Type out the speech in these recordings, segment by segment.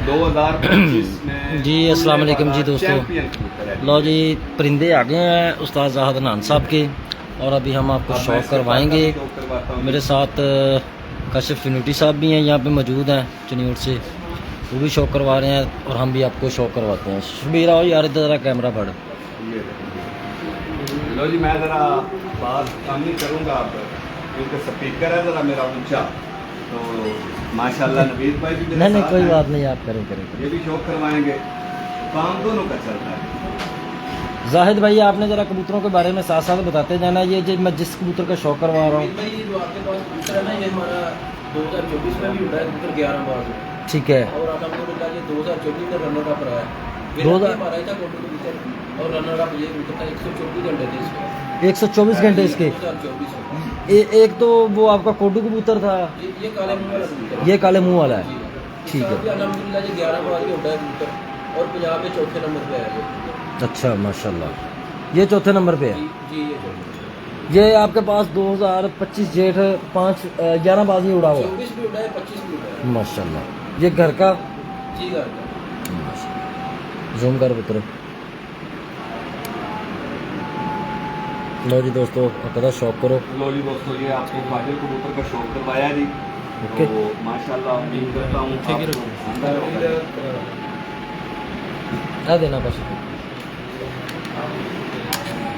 2025 में जी अस्सलाम वालेकुम जी दोस्तों। चैंपियन कबूतर है। लो जी परिंदे आ गए हैं उस्ताद ज़ाहिद अदनान साहब के, और अभी हम आपको अब मैं शौक इसके करवाएंगे। बाद का भी शौक करवाता हूँ। मेरे साथ काशिफ फिनूटी साहब भी हैं, यहाँ पे मौजूद हैं चनियोट से, वो भी शौक करवा रहे हैं और हम भी आपको शौक करवाते हैं। शबीर आओ यार इधर ज़रा कैमरा बढ़। ये देखो। लो जी मैं ज़रा बात कम नहीं करूँगा आप, क्योंकि स्पीकर है ज़रा मेरा ऊंचा, तो माशाल्लाह नवीद भाई भी मेरे नहीं साथ कोई हैं। बात नहीं, आप करें। ये भी शौक करवाएंगे, काम दोनों का चलता है। जाहिद भाई आपने ज़रा कबूतरों के बारे में साथ साथ बताते जाना। ये जो मैं जिस कबूतर का शौक करवा रहा हूँ, भाई जो आपके पास कबूतर है ना, ये हमारा 2024 में भी उड़ा है कबूतर 11 बार में। ठीक है। और अलहमदुलिल्लाह ये 2024 में रनर अप रहा है। दो मेरा हज़ार- हमारा ही था कोटू कबूतर, और रनर अप ये कबूतर था। 124 घंटे थे इसके 124 घंटे इसके। 2024 में। एक तो वो आपका कोडू कबूतर था, ये काले मुंह वाला कबूतर है। ये काले मुंह वाला है। जी। ठीक है। इसका भी अलहमदुलिल्लाह ये 11 बार के उड़ा है कबूतर, और पंजाब में चौथे नंबर पे है ये। अच्छा माशाल्लाह, ये चौथे नंबर पे है। जी ये चौथे। ये आपके पास 2025 जेठ 11 बाजी उड़ा हुआ 24 भी उड़ा है, 25 भी उड़ा है। माशाल्लाह। ये घर का जी घर का। जूम कर पुत्र। लो जी दोस्तों अपना शौक करो। लो जी दोस्तों ये आपको फाजिल कबूतर का शौक करवाया जी। ओके। तो माशाल्लाह उम्मीद करता हूँ ठीक है। आपको शानदार होगा। क्या देना बस।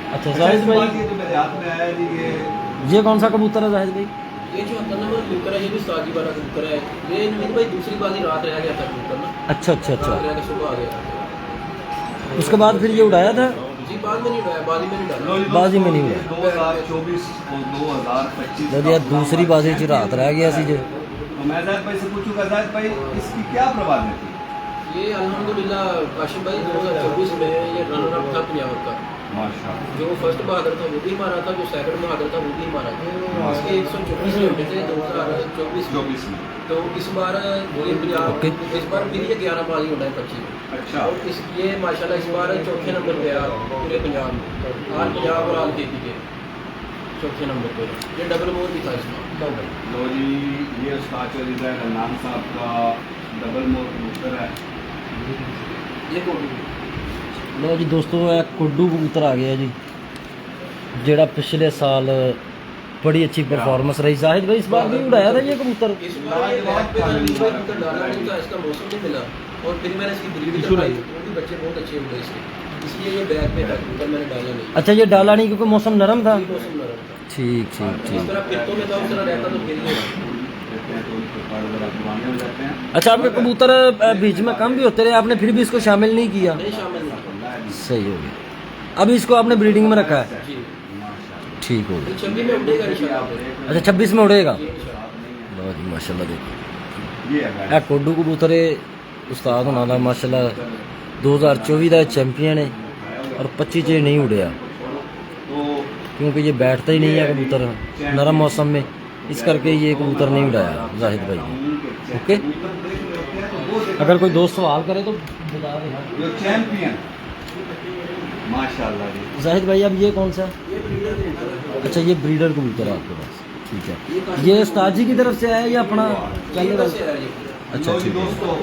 अच्छा अच्छा, जाहिद इसके बाद भाई ये जो मेरे हाथ में आया जी ये कौन सा कबूतर है जाहिद भाई? ये जो 74 नंबर कबूतर है, ये भी साजी वाला कबूतर है। ये नवीन भाई दूसरी बाजी रात रह गया था कबूतर ना। अच्छा अच्छा रात अच्छा। रह के सुबह आ गया। उसके बाद फिर ये उड़ाया था? जी बाद में नहीं उड़ाया, बाजी में नहीं डाला। बाजी में नहीं हुआ। 2024 और 2025 लो जी यार दूसरी बाजी च रात रह गया सी जे। तो मैं जाहिद भाई से पूछूंगा, जाहिद भाई इसकी क्या प्रवाद थी? ये अल्हम्दुलिल्लाह काशिम भाई 2024 में ये रनर अप था पंजाब का। माशाल्लाह। जो फर्स्ट बहादुर था वो भी हमारा था, जो सेकंड बहादुर था वो भी हमारा था। इसके 124 घंटे थे 2024 में। तो इस बार ये पंजाब ओके। इस बार फिर ये 11 बाजी उड़ा है 25 में। अच्छा। और इस ये माशाल्लाह इस बार चौथे नंबर पे आया पूरे पंजाब में। आल पंजाब और आल केपी के चौथे नंबर पे। ये डबल मोर भी था इसमें। लो जी ये उस्ताद चौधरी अदनान साहब का डबल मोर कबूतर है। ये कोटू लो जी दोस्तों ਇਹ ਕੁੱਡੂ कबूतर आ गया जी, जेड़ा पिछले साल बड़ी अच्छी परफॉर्मेंस रही। जाहिद भाई इस बार भी उड़ाया था ये कबूतर? इस बार ये बैक पे डाली हुई कबूतर डाला नहीं था, इसका मौसम नहीं मिला। और फिर मैंने इसकी ब्रीड करवाई, वो भी बच्चे बहुत अच्छे हुए इसके, इसलिए ये बैक पे था कबूतर, मैंने डाला नहीं। अच्छा ये डाला नहीं क्योंकि मौसम नरम था। ये मौसम नरम था। ठीक ठीक इस ठीक। तरह फिरतों में था, उस तरह रहता तो फिर ये पुराने हो जाते हैं। अच्छा आपके कबूतर बीच में कम भी होते रहे, आपने फिर भी इसको शामिल नहीं किया? नहीं शामिल नहीं था। सही हो गया। अभी इसको आपने ब्रीडिंग में रखा है? जी ठीक हो गया। 26 में उड़ेगा इंशाल्लाह। अच्छा 26 में उड़ेगा। जी इंशाल्लाह। लो जी माशाल्लाह देखो ये है ਇਹ ਕੋਡੂ कबूतर है उस्ताद होना ਦਾ माशाल्लाह 2024 ਦਾ चैंपियन है और 25 च नहीं उड़िया तो क्योंकि ये बैठता ही नहीं है कबूतर नरम मौसम में, इस करके ये कबूतर नहीं उड़ाया जाहिद भाई ने। ओके। अगर कोई दोस्त सवाल करे तो बता देना। जो चैंपियन माशाल्लाह जी। जाहिद भाई अब ये कौन सा? ये ब्रीडर कबूतर है। अच्छा ये ब्रीडर कबूतर है आपके पास, ठीक है। ये उस्ताद जी की तरफ से आया या अपना ये चल बस है ये। अच्छा लो जी ठीक है। दोस्तों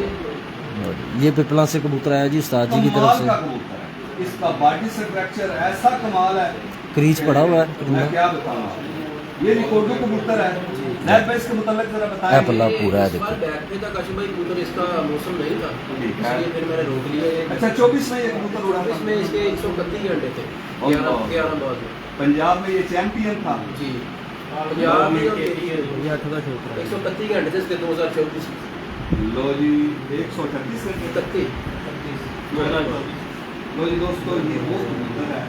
ये पिपला से कबूतर आया जी उस्ताद जी की तरफ कमाल से। का कबूतर है, इसका बॉडी स्ट्रक्चर ऐसा कमाल है, क्रीज पड़ा हुआ है मैं परिंदा। क्या बताऊं। ये रिकॉर्डो कबूतर है। जाहिद भाई इसके मुताबिक जरा है बताएं। पल्ला पूरा है इस बार देखो। बैक पे था काशिम भाई कबूतर, इसका मौसम नहीं था, ठीक है। इसलिए फिर मैंने रोक लिया ये। अच्छा 24 में ये कबूतर उड़ा था। इसमें इसके 131 घंटे थे, और 11 बाद में। पंजाब में ये चैंपियन था। जी पंजाब में 131 घंटे थे इसके 2024 लो जी 138 से 31। लो जी दोस्तों ये वो कबूतर है।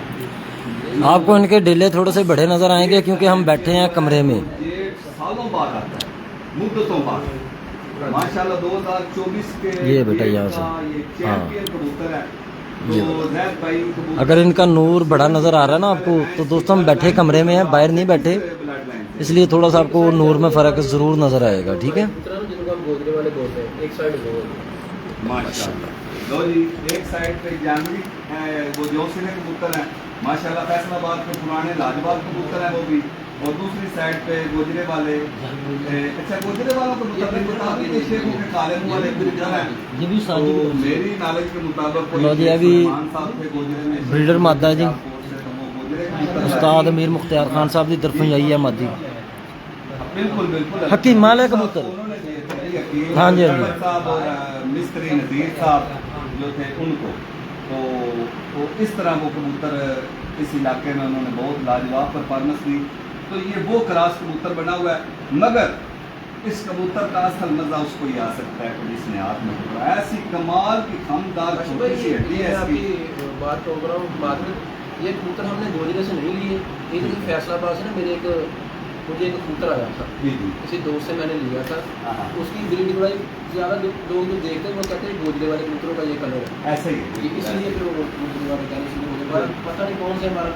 आपको इनके डेले थोड़े से बड़े नजर आएंगे क्योंकि हम बैठे हैं कमरे में। ये सालों बाद आता है, मुद्दतों बाद। माशाल्लाह 2024 के ये बेटा यहाँ से। ये चैंपियन कबूतर है। ये तो जाहिद भाई कबूतर अगर इनका नूर बड़ा नजर आ रहा है ना आपको, तो दोस्तों हम बैठे कमरे में हैं, बाहर नहीं बैठे, ब्लड लाइन इसलिए थोड़ा सा आपको नूर में फ़र्क ज़रूर नज़र आएगा। ठीक है। कबूतर है ना, जिनको हम गोदरे वाले बोलते हैं, एक साइड गोल। माशाल्लाह। लो जी एक साइड पे जानवी वो जो सिने कबूतर है माशाल्लाह, फैसलाबाद के पुराने लाजवाब कबूतर है वो भी, और दूसरी साइड पे गोजरे वाले अच्छा गोजरे वालों को मुताबिक बता दें कि शेखों के काले मुंह वाले कबूतर हैं। ये भी तो साजी मेरी नॉलेज के मुताबिक कोई लो जी, अभी सलमान साहब थे गोजरे में, ब्रीडर मादा जी। गोजरे कबूतर उस्ताद अमीर मुख्तियार खान साहब की तरफों आई है मादी। बिल्कुल बिल्कुल हकीम माले कबूतर। उन्होंने दिए थे जी, हकीम हाँ जी, हाँ जी। साहब और मिस्त्री नज़ीर साहब जो थे उनको, तो वो इस तरह वो कबूतर इस इलाके में उन्होंने बहुत लाजवाब परफॉर्मेंस दी। तो ये वो क्रॉस कबूतर बना हुआ है, मगर इस कबूतर का असल मजा उसको ही आ सकता है कि जिसने हाथ में पकड़ा। ऐसी कमाल की खमदार छोटी सी हड्डी है अभी इसकी। बात तो रहा हूँ बाद में, ये कबूतर हमने गोजरे से नहीं लिए, एक दिन फैसलाबाद से ना मुझे एक कबूतर आया था, जी जी किसी दोस्त से मैंने लिया था। हाँ, उसकी ब्रीड बड़ा ज़्यादा लोग जो देखते हैं वो कहते हैं गोजरे वाले कबूतरों का ये कलर है, ऐसे ही है। इसलिए फिर वो गोजरे वाले कहने इसलिए मुझे पता नहीं कौन से हमारा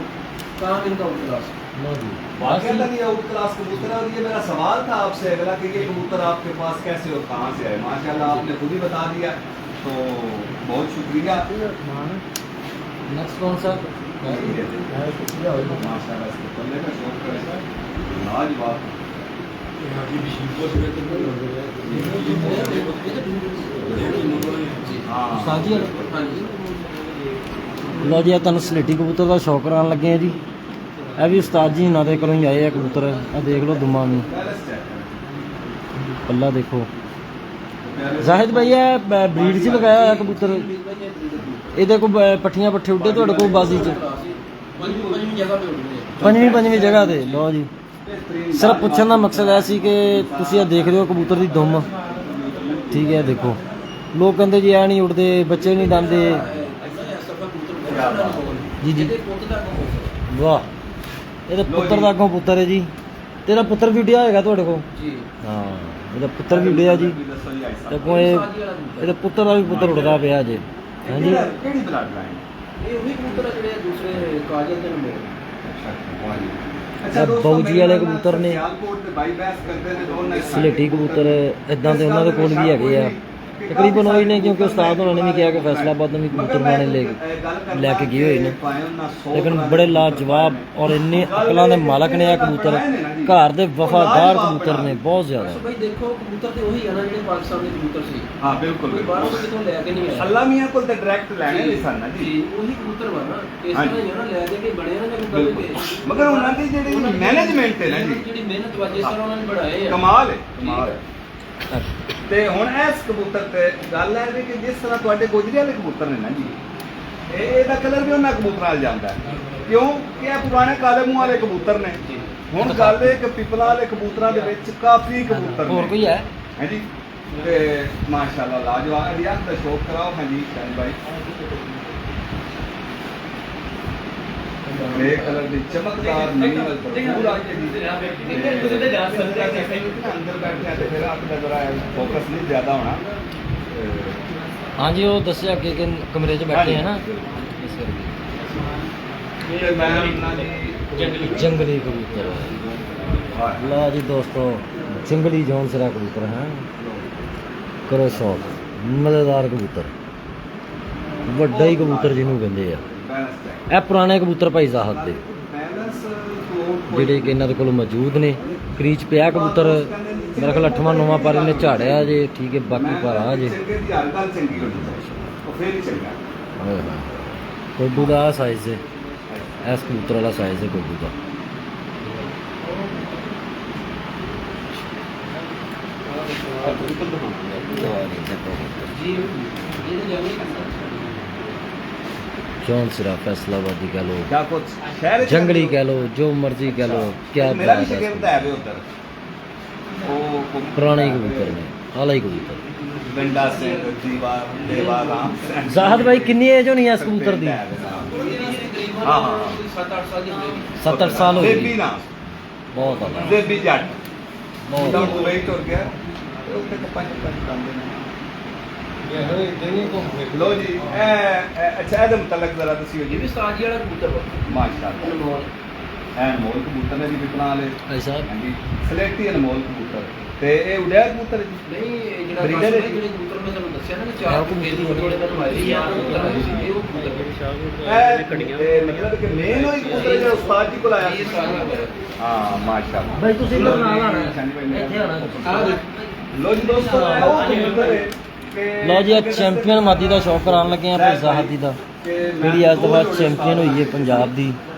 काम इनका क्लास। वाकई अल्लाह की आउट क्लास कबूतर है। और ये मेरा सवाल था आपसे अगला कि ये कबूतर आपके पास कैसे और कहाँ से आए। माशाल्लाह आपने खुद ही बता दिया, तो बहुत शुक्रिया। नेक्स्ट कौन सा? माशाल्लाह इसको पल्ले का शौक करें, लाजवाब। हाँ साजी है। हाँ जी, लो जी, तुम स्लेटी कबूतर का शौक कराने लगे हैं जी। ਇਹ ਵੀ ਉਸਤਾਦ ਜੀ ਉਹਨਾਂ ਦੇ ਕੋਲੋਂ ਹੀ ਆਏ ਆ ਕਬੂतर। ਆ ਦੇਖ ਲਓ ਦੁਮਾ ਨੂੰ ਪੱਲਾ ਦੇਖੋ। ਜ਼ਾਹਿਦ ਭਾਈ ਇਹ ਬਰੀਡ 'ਚ ਲਗਾਇਆ ਹੋਇਆ ਕਬੂतर, ਇਹਦੇ ਕੋਲ ਪੱਠੀਆਂ ਪੱਠੇ ਉੱਡੇ ਤੁਹਾਡੇ ਕੋਲ ਬਾਜ਼ੀ 'ਚ ਪੰਜਵੀਂ ਜਗ੍ਹਾ ਤੇ। ਲਓ ਜੀ, ਸਿਰਫ ਪੁੱਛਣ ਦਾ ਮਕਸਦ ਇਹ ਸੀ ਕਿ ਤੁਸੀਂ ਇਹ ਦੇਖ ਰਹੇ ਹੋ ਕਬੂਤਰ ਦੀ ਦੁਮ, ਠੀਕ ਹੈ। ਦੇਖੋ ਲੋਕ ਕਹਿੰਦੇ ਜੀ ਐ ਨਹੀਂ ਉੱਡਦੇ, ਬੱਚੇ ਨਹੀਂ ਡਾਂਦੇ। ਜੀ ਜੀ, ਵਾਹ, ਇਹਦਾ ਪੁੱਤਰ ਦਾ ਅੱਗੋਂ ਪੁੱਤਰ ਹੈ ਜੀ। ਤੇਰਾ ਪੁੱਤਰ ਵੀ ਉੱਡਿਆ ਹੋਏਗਾ ਤੁਹਾਡੇ ਕੋਲ? ਜੀ ਹਾਂ, ਇਹਦਾ ਪੁੱਤਰ ਵੀ ਉੱਡਿਆ ਜੀ। ਤੇ ਅੱਗੋਂ ਇਹਦੇ ਪੁੱਤਰ ਦਾ ਵੀ ਪੁੱਤਰ ਉੱਡਦਾ ਪਿਆ ਜੇ। ਹਾਂਜੀ, ਕਿਹੜੀ ਬਲੱਡ ਲਾਈਨ? ਇਹ ਉਹੀ ਕਬੂਤਰ ਆ ਜਿਹੜੇ ਦੂਸਰੇ ਕਾਜਲ ਦੇ ਨੰਬਰ। ਅੱਛਾ ਬੌਜੀ ਵਾਲੇ ਕਬੂਤਰ ਨੇ, ਸਿਆਲਕੋਟ ਤੇ ਬਾਈ ਬੈਸ ਕਰਦੇ ਨੇ ਦੋਨੇ ਸਲੇਟੀ ਕਬੂਤਰ ਇਦਾਂ ਦੇ ਉਹਨਾਂ ਦੇ ਕੋਲ ਵੀ ਹੈਗੇ ਆ ਤਕਰੀਬਨ ਉਹੀ ਨੇ, ਕਿਉਂਕਿ ਉਸਤਾਦ ਉਹਨਾਂ ਨੇ ਵੀ ਕਿਹਾ ਕਿ ਫੈਸਲਾਬਾਦ ਨੂੰ ਵੀ ਕਬੂਤਰ ਬਣਾਣੇ ਲੈ ਕੇ ਗਏ ਹੋਏ ਨੇ। ਲੇਕਿਨ ਬੜੇ ਲਾਜਵਾਬ ਔਰ ਇੰਨੇ ਅਕਲਾਂ ਦੇ ਮਾਲਕ ਨੇ ਆ ਕਬੂਤਰ, ਘਰ ਦੇ ਵਫਾਦਾਰ ਕਬੂਤਰ ਨੇ ਬਹੁਤ ਜ਼ਿਆਦਾ। ਭਾਈ ਦੇਖੋ ਕਬੂਤਰ ਤੇ ਉਹੀ ਆ ਨਾ ਜਿਹੜੇ ਪਾਕਿਸਤਾਨ ਦੇ ਕਬੂਤਰ ਸੀ। ਹਾਂ ਬਿਲਕੁਲ, ਕੋਈ ਬਾਹਰੋਂ ਤੋਂ ਕਿਤੋਂ ਲੈ ਕੇ ਨਹੀਂ ਆਇਆ। ਅੱਲਾ ਮੀਆਂ ਕੋਲ ਤੇ ਡਾਇਰੈਕਟ ਲੈਣੇ ਨਹੀਂ ਸਨ ਨਾ ਜੀ, ਉਹੀ ਕਬੂਤਰ ਵਾ ਨਾ, ਇਸ ਤਰ੍ਹਾਂ ਹੀ ਆ ਨਾ, ਲੈ ਦੇ ਕੇ ਬਣੇ ਨਾ ਕਬੂਤਰ। ਮਗਰ ਉਹਨਾਂ ਦੀ ਜਿਹੜੀ ਮੈਨੇਜਮੈਂਟ ਹੈ ਨਾ ਜੀ, ਜਿਹੜੀ ਮਿਹਨਤ ਵਾ ਜਿਸ ਤਰ੍ਹਾਂ ਉਹਨਾਂ ਨੇ ਬਣਾਏ ਆ, ਕਮਾਲ ਹੈ, ਕਮਾਲ ਹੈ। ਤੇ ਹੁਣ ਇਸ ਕਬੂਤਰ ਤੇ ਗੱਲ ਹੈ ਵੀ ਕਿ ਜਿਸ ਤਰ੍ਹਾਂ ਤੁਹਾਡੇ ਗੋਜਰੀ ਵਾਲੇ ਕਬੂਤਰ ਨੇ ਨਾ ਜੀ, ਇਹਦਾ ਕਲਰ ਵੀ ਉਹਨਾਂ ਕਬੂਤਰਾਂ ਨਾਲ ਜਾਂਦਾ ਹੈ, ਕਿਉਂ ਕਿ ਇਹ ਪੁਰਾਣੇ ਕਾਲੇ ਮੂੰਹ ਵਾਲੇ ਕਬੂਤਰ ਨੇ। ਹੁਣ ਗੱਲ ਇਹ ਕਿ ਪਿਪਲਾ ਵਾਲੇ ਕਬੂਤਰਾਂ ਦੇ ਵਿੱਚ ਕਾਫੀ ਕਬੂਤਰ ਹੋਰ ਕੋਈ ਹੈ? ਹੈ ਜੀ। ਤੇ ਮਾਸ਼ਾਅੱਲਾ ਲਾਜਵਾਬ। ਅੜੀ ਅੱਖ ਦਾ ਸ਼ੌਕ ਕਰਾਓ। ਹਾਂਜੀ ਸ਼ਾਨ ਭਾਈ, ग्रे कलर ਦੀ ਚਮਕਦਾਰ ਮਿਨੀਮਲ ਪੂਰਾ ਅੰਦਰ ਬੈਠਿਆ ਤੇ ਫਿਰ ਆਪਣਾ ਜਰਾ ਫੋਕਸ ਨਹੀਂ ਜ਼ਿਆਦਾ ਹੋਣਾ। हाँ जी, वो दसिया कि कमरे च बैठे हैं ना, इस ਇਹ ਮੈਂ ਨਾ ਜੀ करके जंगली कबूतर। लो जी दोस्तों, जंगली जौन सिरा कबूतर है, करो शौक। मज़ेदार कबूतर, ਵੱਡਾ ਹੀ ਕਬੂਤਰ ਜਿਹਨੂੰ ਕਹਿੰਦੇ ਆ। ਇਹ ਪੁਰਾਣੇ ਕਬੂਤਰ ਭਾਈ ਜ਼ਾਹਦ ਦੇ ਜਿਹੜੇ ਕਿ ਇਹਨਾਂ ਦੇ ਕੋਲ ਮੌਜੂਦ ਨੇ। ਕਰੀਚ ਪਿਆ ਕਬੂਤਰ, ਮੇਰਾ ਖਿਆਲ 8ਵਾਂ 9ਵਾਂ ਪਰ ਇਹਨੇ ਝਾੜਿਆ ਜੇ, ਠੀਕ ਹੈ। ਬਾਕੀ ਭਰਾ ਜੇ ਕੋਡੂ ਦਾ ਸਾਈਜ਼ ਹੈ, ਇਸ ਕਬੂਤਰ ਵਾਲਾ ਸਾਈਜ਼ ਹੈ ਕੋਡੂ ਦਾ। जौन सिरा फैसलाबादी कह लो, ਜਾਂ ਕੁਝ ਸ਼ਹਿਰ जंगली कह लो, जो मर्जी कह लो, क्या ਮੇਰਾ ਵੀ बात है। ਸ਼ਗਿਰਦ ਹੈ ਵੇ ਉਧਰ ਉਹ पुराने ही कबूतर ने, आला ही कबूतर। ਗੰਡਾ ਸਿੰਘ ਦੇਵਾ ਰਾਮ ਸਿੰਘ। ਜ਼ਾਹਦ ਭਾਈ ਕਿੰਨੀ ਏਜ ਹੋਣੀ ਹੈ ਇਸ ਕਬੂਤਰ ਦੀ? ਹਾਂ ਹਾਂ 7-8 साल की होगी। 7-8 साल हो ਦੇਬੀ गई। ਨਾ बहुत आला, ਦੇਬੀ ਜੱਟ बहुत ਤਾਂ आला। ਦੁਬਈ ਤੁਰ ਗਿਆ ਤੇ ਉੱਥੇ ਪੰਜ ਕੰਦੇ ਨੇ। ਲੋ ਜੀ ਅੱਛਾ ਇਹਦੇ ਮੁਤਲਕ ਜ਼ਰਾ ਦੱਸਿਓ ये ਜੀ। भी साजी वाला कबूतर वा। ਮਾਸ਼ਾਅੱਲਾ अनमोल। ਅਨਮੋਲ ਕਬੂਤਰ ਨੇ ਜੀ ਵਿਕਣਾ ਵਾਲੇ। भाई साहब, ਹਾਂਜੀ ਸਲੇਟੀ ਅਨਮੋਲ ਕਬੂਤਰ ਤੇ ਇਹ ਉਡਿਆ ਕਬੂਤਰ ਜੀ। नहीं ये Breeder है? ਜਿਹੜੇ ਕਬੂਤਰ ਮੈਂ ਤੁਹਾਨੂੰ ਦੱਸਿਆ ਨਾ ਕਿ 4 ਜੋੜੇ ਦਾ ਤੁਹਾਡੀ ਯਾਰ ਇਹ ਉਹ ਕਬੂਤਰ ਮਤਲਬ ਕਿ ਮੇਨ ਹੋਈ ਕਬੂਤਰ ਜਿਹੜਾ ਉਸਤਾਦ ਜੀ ਕੋਲ ਆਇਆ ਇਹ ਸਾਰਾ ਹਾਂ ਮਾਸ਼ਾਅੱਲਾ ਭਾਈ ਤੁਸੀਂ ਇੱਧਰ ਨਾਲ ਆਣਾ ਇੱਥੇ ਆਣਾ ਲੋ ਜੀ ਦੋਸਤੋ ਇਹ ਉਹ ਕਬੂਤਰ ਹੈ ਕਿ ਲਓ ਜੀ ਅੱਜ ਚੈਂਪੀਅਨ ਮਾਦੀ ਦਾ ਸ਼ੌਕ ਕਰਾਉਣ ਲੱਗੇ ਆ ਫਿਰਜ਼ਾ ਹਾਦੀ ਦਾ ਜਿਹੜੀ ਅੱਜ ਤੋਂ ਬਾਅਦ ਚੈਂਪੀਅਨ ਹੋਈ ਹੈ ਪੰਜਾਬ ਦੀ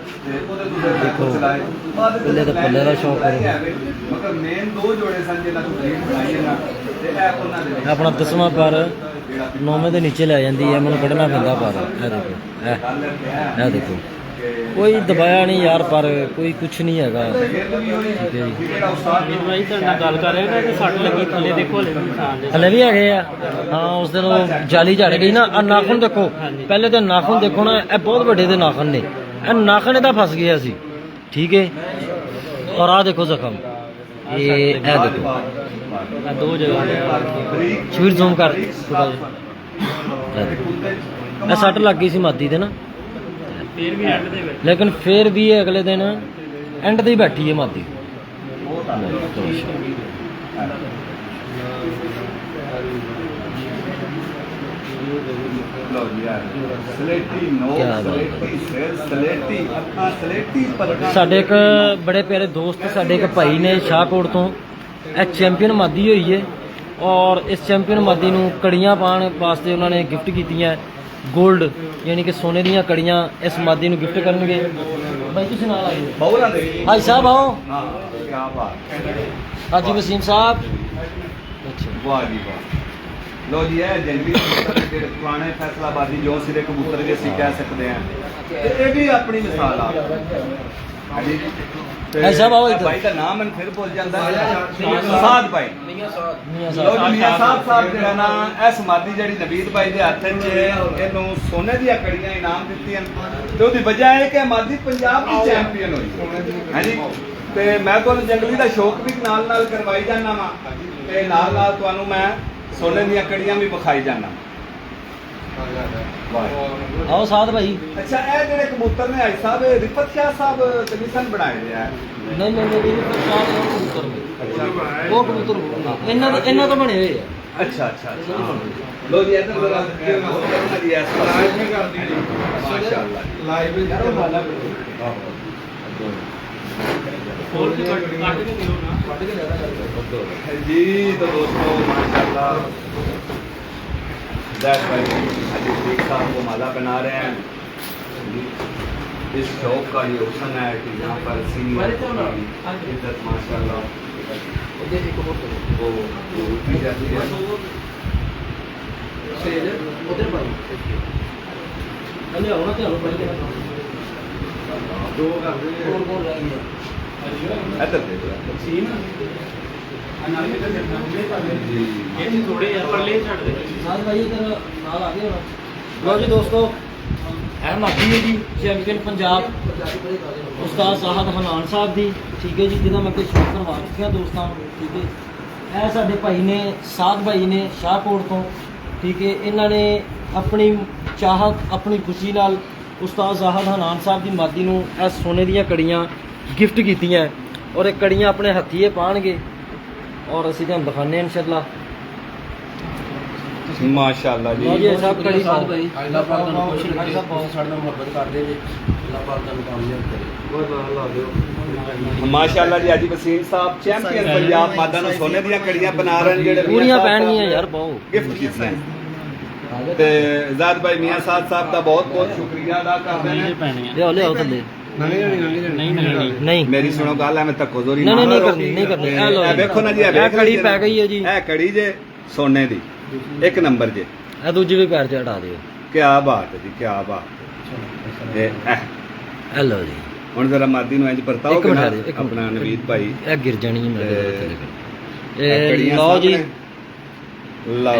ਦੇਖੋ ਪੱਲੇ ਤੇ ਪੱਲੇ ਦਾ ਸ਼ੌਕ ਕਰੋ ਮਗਰ ਮੇਨ ਦੋ ਜੋੜੇ ਸਨ ਜਿਹਨਾਂ ਨੂੰ ਬਰੀਡ ਬਣਾਈ ਹੈ ਨਾ ਤੇ ਇਹ ਉਹਨਾਂ ਦੇ ਵਿੱਚ ਆਪਣਾ 10ਵਾਂ ਪਰ 9ਵੇਂ ਦੇ ਨੀਚੇ ਲੈ ਜਾਂਦੀ ਹੈ ਮੈਨੂੰ ਕੱਢਣਾ ਪੈਂਦਾ ਪਰ ਇਹ ਦੇਖੋ ਇਹ ਦੇਖੋ ਕੋਈ ਦਬਾਇਆ ਨਹੀਂ ਯਾਰ ਪਰ ਕੋਈ ਕੁਝ ਨਹੀਂ ਹੈਗਾ ਜਿਹੜਾ ਉਸਤਾਦ ਜੀ ਭਾਈ ਤੁਹਾਡੇ ਨਾਲ ਗੱਲ ਕਰ ਰਿਹਾ ਕਿ ਸੱਟ ਲੱਗੀ ਥੱਲੇ ਦੇਖੋ ਹਲੇ ਵੀ ਨਿਸ਼ਾਨ ਨੇ ਹਲੇ ਵੀ ਹੈਗੇ ਆ ਹਾਂ ਉਸ ਦਿਨ ਉਹ ਜਾਲੀ ਝੜ ਗਈ ਨਾ ਆ ਨਾਖੂਨ ਦੇਖੋ ਪਹਿਲੇ ਤਾਂ ਨਾਖੂਨ ਦੇਖੋ ਨਾ ਇਹ ਬਹੁਤ ਵੱਡੇ ਦੇ ਨਾਖੂਨ ਨੇ ਇਹ ਨਾਖੂਨ ਇਹਦਾ ਫਸ ਗਿਆ ਸੀ ਠੀਕ ਹੈ ਔਰ ਆ ਦੇਖੋ ਜ਼ਖਮ ਇਹ ਦੇਖੋ ਆ ਦੋ ਜਗ੍ਹਾ ਤੇ ਸ਼ਵੀਰ ਜ਼ੂਮ ਕਰ ਥੋੜਾ ਜਿਹਾ ਇਹ ਸੱਟ ਲੱਗ ਗਈ ਸੀ ਮਾਦੀ ਤੇ ਨਾ ਫੇਰ ਵੀ ਐਂਡ ਦੇ ਵਿੱਚ ਲੇਕਿਨ ਫਿਰ ਵੀ ਇਹ ਅਗਲੇ ਦਿਨ ਐਂਡ ਤੇ ਹੀ ਬੈਠੀ ਹੈ ਮਾਦੀ ਲਓ ਜੀ ਯਾਰ ਸਲੇਟੀ ਨੋ ਕਿਆ ਬਾਤ ਹੈ। ਸਲੇਟੀ ਸਿਰ ਸਲੇਟੀ ਅੱਖਾਂ ਸਲੇਟੀ ਪਲਕਾਂ ਸਾਡੇ ਇੱਕ ਬੜੇ ਪਿਆਰੇ ਦੋਸਤ ਸਾਡੇ ਇੱਕ ਭਾਈ ਨੇ ਸ਼ਾਹਕੋਟ ਤੋਂ ਇਹ ਚੈਂਪੀਅਨ ਮਾਦੀ ਹੋਈ ਹੈ ਔਰ ਇਸ ਚੈਂਪੀਅਨ ਮਾਦੀ ਨੂੰ ਕੜੀਆਂ ਪਾਉਣ ਵਾਸਤੇ ਉਹਨਾਂ ਨੇ ਗਿਫਟ ਕੀਤੀਆਂ 골ਡ ਯਾਨੀ ਕਿ ਸੋਨੇ ਦੀਆਂ ਕੜੀਆਂ ਇਸ ਮਾਦੀ ਨੂੰ ਗਿਫਟ ਕਰਨਗੇ ਭਾਈ ਤੁਸੀਂ ਨਾਲ ਆਇਓ ਬੌਲਾਂ ਦੇ ਭਾਈ ਸਾਹਿਬ ਆਓ ਹਾਂ ਕੀ ਬਾਤ ਹਾਜੀ ਵਸੀਮ ਸਾਹਿਬ ਅੱਛਾ ਵਾਹ ਜੀ ਵਾਹ ਲੋ ਜੀ ਇਹ ਜੰਗਲੀ ਕਬੂਤਰ ਦੇ ਜਿਹੜੇ ਪੁਰਾਣੇ ਫੈਸਲਾਬਾਦੀ ਜੋ ਸਿਰੇ ਕਬੂਤਰ ਵੀ ਅਸੀਂ ਕਹਿ ਸਕਦੇ ਹਾਂ ਤੇ ਇਹ ਵੀ ਆਪਣੀ ਮਿਸਾਲ ਆ ਹਾਂਜੀ ਭਾਈ ਸਾਹਿਬ ਆਓ ਇੱਧਰ। ਭਾਈ ਦਾ ਨਾਮ ਮੈਨੂੰ ਫਿਰ ਭੁੱਲ ਜਾਂਦਾ ਸਾਦ ਭਾਈ ਮੀਆਂ ਸਾਹਬ ਮੀਆਂ ਲੋ ਸਾਹਿਬ ਜੀ ਮੀਆਂ ਸਾਹਿਬ ਜਿਹੜਾ ਨਾ ਇਹ ਸਮਾਧੀ ਜਿਹੜੀ ਨਵੀਦ ਭਾਈ ਦੇ ਹੱਥ 'ਚ ਇਹਨੂੰ ਸੋਨੇ ਦੀਆਂ ਕੜੀਆਂ ਇਨਾਮ ਦਿੱਤੀਆਂ ਤੇ ਉਹਦੀ ਵਜ੍ਹਾ ਇਹ ਕਿ ਮਾਦੀ ਪੰਜਾਬ ਦੀ ਚੈਂਪੀਅਨ ਹੋਈ ਹਾਂਜੀ ਤੇ ਮੈਂ ਤੁਹਾਨੂੰ ਜੰਗਲੀ ਦਾ ਸ਼ੌਕ ਵੀ ਨਾਲ ਨਾਲ ਕਰਵਾਈ ਜਾਂਦਾ ਵਾਂ ਤੇ ਨਾਲ ਨਾਲ ਤੁਹਾਨੂੰ ਮੈਂ ਸੋਨੇ ਦੀਆਂ ਕੜੀਆਂ ਵੀ ਵਿਖਾਈ ਜਾਂਦਾ ਆਓ ਸਾਧ ਭਾਈ ਅੱਛਾ ਇਹ ਜਿਹੜੇ ਕਬੂਤਰ ਨੇ ਭਾਈ ਸਾਹਿਬ ਇਹ ਰਿਫਤ ਸ਼ਾਹ ਸਾਹਿਬ ਕਮਿਸ਼ਨ ਬਣਾਏ ਨੇ ਆ ਨਹੀਂ ਨਹੀਂ ਨਹੀਂ ਇਹ ਪ੍ਰਸ਼ਾਦ ਕਬੂਤਰ ਨੇ ਉਹ ਕਬੂਤਰ ਇਹਨਾਂ ਤੋਂ ਬਣੇ ਹੋਏ ਆ ਅੱਛਾ ਅੱਛਾ ਲੋ ਜੀ ਇੱਧਰ ਜ਼ਰਾ ਕਰਨਾ ਜੀ ਇਸ ਲਾਈਵ में कर दीजिए माशाल्लाह लाइव में यार वाला ਹੋਰ ਵੀ ਕੱਟ ਕੇ ਦਿਓ ਨਾ ਕੱਟ ਕੇ ਜ਼ਿਆਦਾ जी तो दोस्तों माशाल्लाह दैट भाई अजीत शेख साहब को माला बना रहे हैं इस शौक का ये हुसन है कि यहाँ पर सीनियर की इज्जत माशाल्लाह ਉਹਦੇ ਇੱਕ ਕਬੂਤਰ वो की जाती है ਸੇਲ ਉਧਰ ਪਾਈ ਹਲੇ ਆਉਣਾ ਤੇ ਹਲੋ ਭਾਈ दो कर ਕੋਲ ਕੋਲ ਰਹਿ ਗਿਆ इधर देखो ਸੀਨ जी ਇਹ ਥੋੜੇ ਯਾਰ ਪਰਲੇ ਛੱਡ ਦੇ ਸਾਧ ਭਾਈ ਇਧਰ ਨਾਲ ਆ ਗਏ ਹੁਣ ਲਓ ਜੀ ਦੋਸਤੋ ਇਹ ਮਾਦੀ ਹੈ ਜੀ ਚੈਂਪੀਅਨ ਪੰਜਾਬ ਉਸਤਾਦ ਸਾਹਦ ਹਨਾਨ ਸਾਹਿਬ ਦੀ ਠੀਕ ਹੈ ਜੀ ਜਿਹਦਾ ਮੈਂ ਕਿ ਸ਼ੌਕ ਕਰਵਾ ਚੁੱਕਿਆ ਦੋਸਤਾਂ ਨੂੰ ਠੀਕ ਹੈ ਇਹ ਸਾਡੇ ਭਾਈ ਨੇ ਸਾਧ ਭਾਈ ਨੇ ਸ਼ਾਹਕੋਟ ਤੋਂ ਠੀਕ ਹੈ ਇਹਨਾਂ ਨੇ ਆਪਣੀ ਚਾਹਤ ਆਪਣੀ ਖੁਸ਼ੀ ਨਾਲ ਉਸਤਾਦ ਸਾਹਦ ਹਨਾਨ ਸਾਹਿਬ ਦੀ ਮਾਦੀ ਨੂੰ ਇਹ ਸੋਨੇ ਦੀਆਂ ਕੜੀਆਂ ਗਿਫਟ ਕੀਤੀਆਂ ਔਰ ਇਹ ਕੜੀਆਂ ਆਪਣੇ ਹੱਥੀਏ ਪਾਣਗੇ ਔਰ ਅਸੀਂ ਤੁਹਾਨੂੰ ਦਿਖਾਉਂਦੇ ਹਾਂ ਇਨਸ਼ਾਅੱਲਾ माशाल्लाह जी ਲਓ ਜੀ ਇਹ ਸਭ ਕੜੀ ਸਾਧ ਪਾਓ ਭਾਈ ਅੱਲਾਹ ਪਾਕ ਤੁਹਾਨੂੰ ਖੁਸ਼ ਰੱਖੇ ਬਹੁਤ ਸਾਡੇ ਨਾਲ ਮੁਹੱਬਤ ਕਰਦੇ ਜੀ ਅੱਲਾਹ ਪਾਕ ਤੁਹਾਨੂੰ ਕਾਮਯਾਬ ਕਰੇ ਮਾਸ਼ਾਅੱਲਾ ਜੀ ਅਜੀ ਵਸੀਮ ਸਾਹਿਬ ਚੈਂਪੀਅਨ ਪੰਜਾਬ ਮਾਦਾ ਨੂੰ ਸੋਨੇ ਦੀਆਂ ਕੜੀਆਂ ਬਣਾ ਰਹੇ ਨੇ ਜਿਹੜੇ ਪੂਰੀਆਂ ਪੈਣਗੀਆਂ ਯਾਰ ਬਹੁ ਗਿਫਟ ਕੀਤੀਆਂ ਤੇ ਜ਼ਾਦ ਭਾਈ ਮੀਆਂ ਸਾਦ ਸਾਹਿਬ ਦਾ ਬਹੁਤ ਬਹੁਤ ਸ਼ੁਕਰੀਆ ਅਦਾ ਕਰਦੇ ਇਹ ਨੇ ਪੈਣੀਆਂ ਲਿਆਓ ਲਿਆਓ ਥੱਲੇ ਨਹੀਂ ਨਹੀਂ ਮੇਰੀ ਸੁਣੋ ਗੱਲ ਐ ਮੈਂ ਧੱਕੋ ਜ਼ੋਰੀ ਨਹੀਂ, ਨਾ ਨਹੀਂ ਕਰੋ। ਕਰਨੀ, ਨਹੀਂ ਕਰਨੀ। ਤੇ ਇਹ ਲਓ ਇਹ ਜੀ। ਵੇਖੋ ਨਾ ਜੀ ਇਹ ਵੇਖ ਕੜੀ ਲਓ ਪੈ ਗਈ ਹੈ ਜੀ। ਇਹ ਕੜੀ ਜੇ ਸੋਨੇ ਦੀ ਇੱਕ ਨੰਬਰ ਜੇ ਇਹ ਦੂਜੀ ਵੀ ਪੈਰ 'ਚ ਹਟਾ ਦਿਓ ਕੀ ਬਾਤ ਹੈ ਜੀ ਕੀ ਬਾਤ ਇਹ ਲਓ ਜੀ ਹੁਣ ਜ਼ਰਾ ਮਾਦੀ ਨੂੰ ਇੰਜ ਇੱਕ ਪਰਤਾਓਗੇ ਮਿੰਟ ਨਾ ਆ ਜਾਓ, ਇੱਕ ਮਿੰਟ। ਆਪਣਾ ਨਵੀਦ ਭਾਈ ਇਹ ਗਿਰ ਜਾਣੀ ਹੈ ਮੇਰੇ ਇਹ ਕੋਲ ਇਹ ਕੜੀਆਂ ਲਓ ਜੀ ਸਾਹਮਣੇ। ਲਓ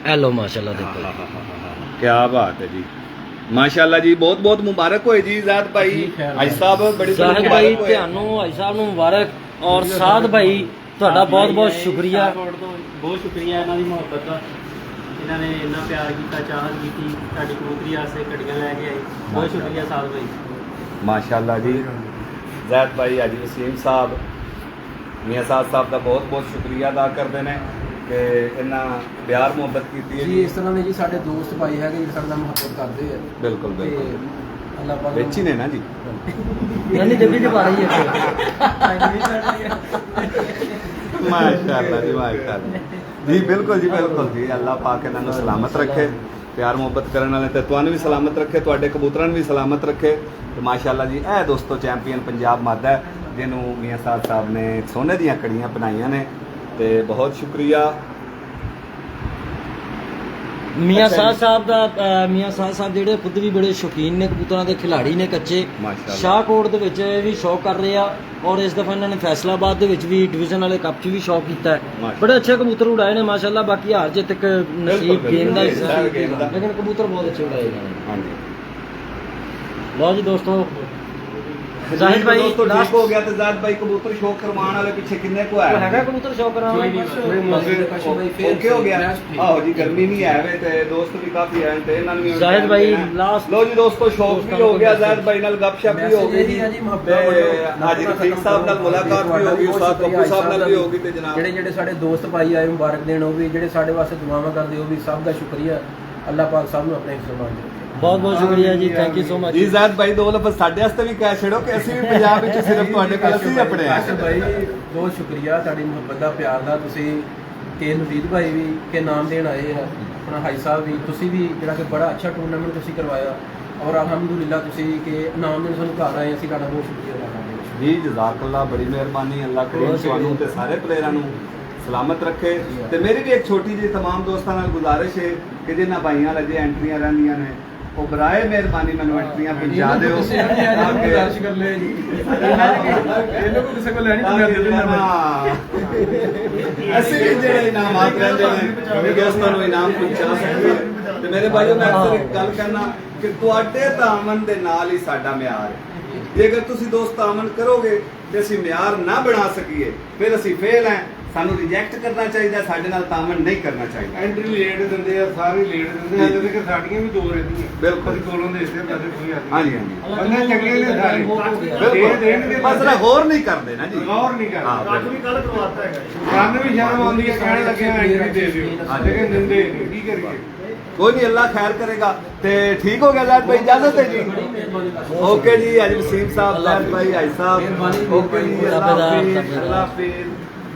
ਇਹ ਲਓ ਮਾਸ਼ਾਅੱਲਾ ਦੇਖੋ ਕੀ ਬਾਤ ਹੈ ਜੀ ਮਾਸ਼ਾਅੱਲਾ ਜੀ ਬਹੁਤ ਬਹੁਤ ਮੁਬਾਰਕ ਹੋਏ ਜੀ ਜ਼ਾਦ ਭਾਈ ਭਾਈ ਸਾਹਿਬ ਬੜੀ ਸਾਹਿਬ ਭਾਈ ਤੁਹਾਨੂੰ ਭਾਈ ਸਾਹਿਬ ਨੂੰ ਮੁਬਾਰਕ ਔਰ ਸਾਧ ਭਾਈ ਤੁਹਾਡਾ ਬਹੁਤ ਬਹੁਤ ਸ਼ੁਕਰੀਆ ਬਹੁਤ ਸ਼ੁਕਰੀਆ ਇਹਨਾਂ ਦੀ ਮੁਹੱਬਤ ਦਾ ਇਹਨਾਂ ਨੇ ਇੰਨਾ ਪਿਆਰ ਕੀਤਾ ਚਾਹਤ ਕੀਤੀ ਸਾਡੀ ਕਬੂਤਰੀ ਵਾਸਤੇ ਕੜੀਆਂ ਲੈ ਕੇ ਆਏ ਬਹੁਤ ਸ਼ੁਕਰੀਆ ਸਾਧ ਭਾਈ ਮਾਸ਼ਾਅੱਲਾ ਜੀ ਜ਼ਾਦ ਭਾਈ ਅਜੀ ਵਸੀਮ ਸਾਹਿਬ ਮੀਆਂ ਸਾਦ ਸਾਹਿਬ ਦਾ ਬਹੁਤ ਬਹੁਤ ਸ਼ੁਕਰੀਆ ਅਦਾ ਕਰਦੇ ਨੇ ਕਿ ਇੰਨਾ ਪਿਆਰ ਮੁਹੱਬਤ ਕੀਤੀ ਹੈ ਜੀ ਇਸ ਤਰ੍ਹਾਂ ਦੇ ਜੀ ਸਾਡੇ ਦੋਸਤ ਭਾਈ ਹੈਗੇ ਜਿਹੜੇ ਸਾਡੇ ਨਾਲ ਮੁਹੱਬਤ ਕਰਦੇ ਆ ਬਿਲਕੁਲ ਤੇ ਬਿਲਕੁਲ ਅੱਲਾਹ ਪਾਕ ਵਿੱਚ ਹੀ ਨੇ ਨਾ ਜੀ ਨਹੀਂ ਡੱਬੀ ਤੇ ਪਾ ਰਹੀ ਹੈ ਮਾਸ਼ਾਅੱਲਾ ਜੀ ਮਾਸ਼ਾਅੱਲਾ ਜੀ ਬਿਲਕੁਲ ਜੀ ਅੱਲਾਹ ਪਾਕ ਇਹਨਾਂ ਨੂੰ ਸਲਾਮਤ ਰੱਖੇ ਪਿਆਰ ਮੁਹੱਬਤ ਕਰਨ ਵਾਲੇ ਤੇ ਤੁਹਾਨੂੰ ਵੀ ਸਲਾਮਤ ਰੱਖੇ ਤੁਹਾਡੇ ਕਬੂਤਰਾਂ ਨੂੰ ਵੀ ਸਲਾਮਤ ਰੱਖੇ ਤੇ ਮਾਸ਼ਾਅੱਲਾ ਜੀ ਇਹ ਦੋਸਤੋ ਚੈਂਪੀਅਨ ਪੰਜਾਬ ਮਾਦਾ ਹੈ, ਜਿਹਨੂੰ ਮੀਆਂ ਸਾਦ ਸਾਹਿਬ ਨੇ ਸੋਨੇ ਦੀਆਂ ਕੜੀਆਂ ਬਣਾਈਆਂ ਨੇ ਤੇ ਬਹੁਤ ਸ਼ੁਕਰੀਆ ਮੀਆਂ ਅੱਛਾ ਸਾਹ ਜੀ। ਸਾਹਿਬ ਦਾ ਮੀਆਂ ਸਾਹ ਸਾਹਿਬ ਜਿਹੜੇ ਖੁਦ ਵੀ ਬੜੇ ਸ਼ੌਕੀਨ ਨੇ ਕਬੂਤਰਾਂ ਦੇ ਖਿਡਾਰੀ ਨੇ ਕੱਚੇ ਮਾਸ਼ਾਅੱਲਾ ਸ਼ਾਹਕੋਟ ਦੇ ਵਿੱਚ ਇਹ ਵੀ ਸ਼ੌਕ ਕਰ ਰਹੇ ਆ ਔਰ ਇਸ ਦਫਾ ਇਹਨਾਂ ਨੇ ਫੈਸਲਾਬਾਦ ਦੇ ਵਿੱਚ ਵੀ ਡਿਵੀਜ਼ਨ ਵਾਲੇ ਕੱਪ 'ਚ ਵੀ ਸ਼ੌਕ ਕੀਤਾ ਹੈ ਮਾਸ਼ਾਅੱਲਾ। ਬੜੇ ਅੱਛੇ ਕਬੂਤਰ ਉਡਾਏ ਨੇ ਮਾਸ਼ਾਅੱਲਾ ਬਾਕੀ ਹਾਰ ਜਿੱਤ ਤੱਕ ਨਸੀਬ ਬਿਲਕੁਲ, ਗੇਮ ਦਾ ਬਿਲਕੁਲ, ਹਿੱਸਾ ਇਹ game ਦਾ। ਲੇਕਿਨ ਕਬੂਤਰ ਬਹੁਤ ਅੱਛੇ ਉਡਾਏ ਗਏ ਨੇ ਹਾਂਜੀ ਲਓ ਜੀ ਦੋਸਤੋ ਜ਼ਾਹਿਦ ਭਾਈ ਦੋਸਤੋ ਠੀਕ last- ਹੋ ਗਿਆ ਤੇ ਜ਼ਾਹਿਦ ਭਾਈ ਕਬੂਤਰ ਸ਼ੌਕ ਕਰਵਾਉਣ ਵਾਲੇ ਪਿੱਛੇ ਕਿੰਨੇ ਕੋ ਆਏ ਹੈਗਾ ਕਬੂਤਰ ਸ਼ੌਕ ਕਰਾਂ ਕੋਈ ਨਹੀਂ ਓਕੇ ਹੋ ਗਿਆ ਆਹੋ ਜੀ ਗਰਮੀ ਨਹੀਂ ਹੈ ਵੇ ਤੇ ਦੋਸਤ ਵੀ ਕਾਫੀ ਆਏ ਤੇ ਇਹਨਾਂ ਨੂੰ ਵੀ ਜ਼ਾਹਿਦ ਭਾਈ last- ਲੋ ਜੀ ਦੋਸਤੋ ਸ਼ੌਕ ਵੀ ਹੋ ਗਿਆ ਜ਼ਾਹਿਦ ਭਾਈ ਨਾਲ ਗੱਪਸ਼ਪ ਵੀ ਹੋ ਗਈ ਜੀ ਮੁਹੱਬਤ ਤੇ ਹਾਜੀ ਰਫੀਕ ਸਾਹਿਬ ਨਾਲ ਮੁਲਾਕਾਤ ਵੀ ਹੋ ਗਈ ਉਸਤਾਦ ਪੱਪੂ ਸਾਹਿਬ ਨਾਲ ਵੀ ਹੋ ਗਈ ਤੇ ਜਨਾਬ ਜਿਹੜੇ ਸਾਡੇ ਦੋਸਤ ਭਾਈ ਆਏ ਮੁਬਾਰਕ ਦੇਣ ਉਹ ਵੀ ਜਿਹੜੇ ਸਾਡੇ ਵਾਸਤੇ ਦੁਆਵਾਂ ਕਰਦੇ ਉਹ ਵੀ ਸਭ ਦਾ ਸ਼ੁਕਰੀਆ ਅੱਲਾਹ ਪਾਕ ਸਭ ਨੂੰ ਆਪਣੇ ਹਿੱਸੇ ਮਾਨ ਬਹੁਤ ਬਹੁਤ ਸ਼ੁਕਰੀਆ ਜੀ ਥੈਂਕ ਯੂ ਸੋ ਮਚ ਜੀ ਜ਼ਾਹਿਦ ਭਾਈ ਦੋ ਲਫ਼ਜ਼ ਸਾਡੇ ਵਾਸਤੇ ਵੀ ਕਹਿ ਛੜੋ ਕਿ ਅਸੀਂ ਵੀ ਪੰਜਾਬ ਵਿੱਚ ਸਿਰਫ ਤੁਹਾਡੇ ਕੋਲ ਅਸੀਂ ਆਪਣੇ ਆ ਭਾਈ ਬਹੁਤ ਸ਼ੁਕਰੀਆ ਤੁਹਾਡੀ ਮੁਹੱਬਤ ਦਾ ਪਿਆਰ ਦਾ ਤੁਸੀਂ ਕੇ ਨਵੀਦ ਭਾਈ ਵੀ ਕੇ ਨਾਮ ਦੇਣ ਆਏ ਆ ਆਪਣਾ ਹਾਈ ਸਾਹਿਬ ਵੀ ਤੁਸੀਂ ਵੀ ਜਿਹੜਾ ਕਿ ਬੜਾ ਅੱਛਾ ਟੂਰਨਾਮੈਂਟ ਤੁਸੀਂ ਕਰਵਾਇਆ ਔਰ ਅਲਹਮਦੁਲਿਲਾ ਤੁਸੀਂ ਕਿ ਨਾਮ ਦੇਣ ਸਾਨੂੰ ਘਰ ਆਏ ਅਸੀਂ ਤੁਹਾਡਾ ਬਹੁਤ ਸ਼ੁਕਰੀਆ ਅਦਾ ਕਰਦੇ ਹਾਂ ਜੀ ਜਜ਼ਾਕੱਲਾ ਬੜੀ ਮਿਹਰਬਾਨੀ ਅੱਲਾਹ ਕਰੀਮ ਬਹੁਤ ਸ਼ੁਕਰੀਆ। ਤੁਹਾਨੂੰ ਤੇ ਸਾਰੇ ਪਲੇਅਰਾਂ ਨੂੰ ਸਲਾਮਤ ਰੱਖੇ ਤੇ ਮੇਰੀ ਵੀ ਇੱਕ ਛੋਟੀ ਜਿਹੀ तमाम ਦੋਸਤਾਂ ਨਾਲ ਗੁਜ਼ਾਰਿਸ਼ ਹੈ ਕਿ ਜਿਨ੍ਹਾਂ ਭਾਈਆਂ ਨਾਲ ਅਜੇ ਐਂਟਰੀਆਂ ਰਹਿੰਦੀਆਂ ਨੇ ਉਹ ਬਰਾਏ ਮਿਹਰਬਾਨੀ ਮੈਨੂੰ ਐਂਟਰੀਆਂ ਪਹੁੰਚਾ ਦਿਓ ਕਰ ਲੈ ਜੀ ਇਹਨਾਂ ਕੋ ਕਿਸੇ ਕੋ ਲੈਣੀ ਅਸੀਂ ਵੀ ਜਿਹੜੇ ਇਨਾਮਾਤ ਰਹਿੰਦੇ ਨੇ ਮੇਰੇ ਦੋਸਤਾਂ ਨੂੰ ਇਨਾਮ ਪਹੁੰਚਾ ਸਕਦੇ ਤੇ ਮੇਰੇ ਭਾਈਓ ਮੈਂ ਅਕਸਰ ਇੱਕ ਗੱਲ ਕਹਿਣਾ ਕਿ ਤੁਹਾਡੇ ਤਾਮਨ ਦੇ ਨਾਲ ਹੀ ਸਾਡਾ ਮਿਆਰ ਹੈ ਜੇਕਰ ਤੁਸੀਂ ਦੋਸਤ ਤਾਮਨ ਕਰੋਗੇ ਤੇ ਅਸੀਂ ਮਿਆਰ ਨਾ ਬਣਾ ਸਕੀਏ ਫਿਰ ਅਸੀਂ ਫੇਲ ਹਾਂ ਸਾਨੂੰ ਰਿਜੈਕਟ ਕਰਨਾ ਚਾਹੀਦਾ ਸਾਡੇ ਨਾਲ ਤਾਮਨ ਨਹੀਂ ਕਰਨਾ ਚਾਹੀਦਾ ਐਂਟਰੀ ਲੇਟ ਦਿੰਦੇ ਆ ਸਾਰੇ ਲੇਟ ਦਿੰਦੇ ਆ ਜਦੋਂ ਕਿ ਸਾਡੀਆਂ ਵੀ ਦੋ ਰਹਿੰਦੀਆਂ ਬਿਲਕੁਲ। ਅਸੀਂ ਕੋਲੋਂ ਦੇ ਦਿੱਤੇ ਪੈਸੇ ਕੋਈ ਆਦੀ ਹਾਂਜੀ ਹਾਂਜੀ ਬੰਦੇ ਚੰਗੇ ਨੇ ਸਾਰੇ ਬਿਲਕੁਲ ਦੇਣਗੇ ਮਸਲਾ ਹੋਰ ਨਹੀਂ ਕਰਦੇ ਨਾ ਜੀ ਗੌਰ ਨਹੀਂ ਹਾਂ, ਕਰਦੇ ਬਿਲਕੁਲ। ਕੱਲ ਕਰਵਾਤਾ ਹੈਗਾ ਸਾਨੂੰ ਵੀ ਸ਼ਰਮ ਆਉਂਦੀ ਹੈ ਕਹਿਣ ਲੱਗੇ ਐਂਟਰੀ ਦੇ ਦਿਓ ਹਾਂਜੀ। ਲੇਕਿਨ ਦਿੰਦੇ ਨਹੀਂ ਕੀ ਕਰੀਏ ਕੋਈ ਨਹੀਂ ਅੱਲਾਹ ਖੈਰ ਕਰੇਗਾ ਤੇ ਠੀਕ ਹੋ ਗਿਆ ਜ਼ਾਹਿਦ ਭਾਈ ਇਜਾਜ਼ਤ ਹੈ ਜੀ ਓਕੇ ਜੀ ਅੱਜ ਵਸੀਮ ਸਾਹਿਬ ਜ਼ਾਹਿਦ ਭਾਈ ਹਾਈ ਸਾਹਿਬ ਓਕੇ ਜੀ ਅੱਲਾਹ ਹਾਫਿਜ਼ ਅੱਲਾਹ ਹਾਫਿਜ਼